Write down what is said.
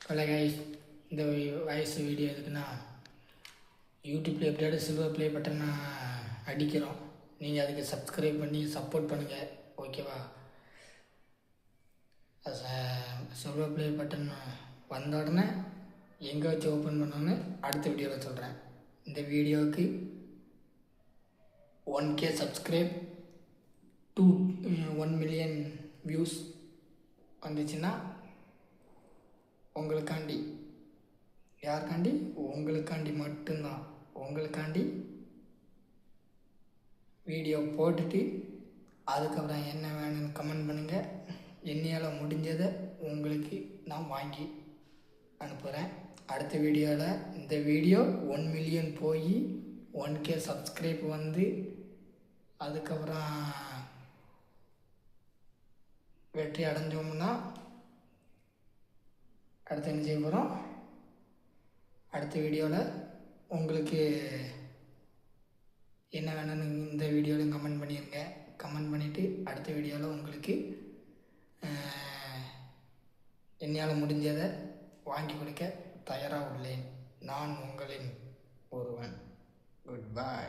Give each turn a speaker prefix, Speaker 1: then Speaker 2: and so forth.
Speaker 1: Hello guys, இந்த voice video எதுக்குன்னா யூடியூப்பில் எப்படியாவது சில்வர் ப்ளே பட்டன் அடிக்கிறோம். நீங்கள் அதுக்கு சப்ஸ்கிரைப் பண்ணி சப்போர்ட் பண்ணுங்கள், ஓகேவா? சில்வர் ப்ளே பட்டன் வந்த உடனே எங்கே வச்சு ஓப்பன் பண்ணோன்னு அடுத்த வீடியோவில் சொல்கிறேன். இந்த வீடியோவுக்கு 1K சப்ஸ்கிரைப் 1 மில்லியன் வியூஸ் வந்துச்சுன்னா உங்களுக்காண்டி, யாருக்காண்டி? உங்களுக்காண்டி மட்டும்தான். உங்களுக்காண்டி வீடியோ போட்டுட்டு அதுக்கப்புறம் என்ன வேணும்னு கமெண்ட் பண்ணுங்கள். என்னையால் முடிஞ்சதை உங்களுக்கு நான் வாங்கி அனுப்புகிறேன். அடுத்த வீடியோவில் இந்த வீடியோ 1 மில்லியன் போய் 1K சப்ஸ்கிரைப் வந்து அதுக்கப்புறம் வெற்றி அடைஞ்சோம்னா அடுத்து என்ன செய்ய போகிறோம்? அடுத்த வீடியோவில் உங்களுக்கு என்ன வேணும்னு இந்த வீடியோவில் கமெண்ட் பண்ணிடுங்க. கமெண்ட் பண்ணிவிட்டு அடுத்த வீடியோவில் உங்களுக்கு என்னால் முடிஞ்சதை வாங்கி கொடுக்க தயாராக உள்ளேன். நான் உங்களின் ஒருவன். Good bye.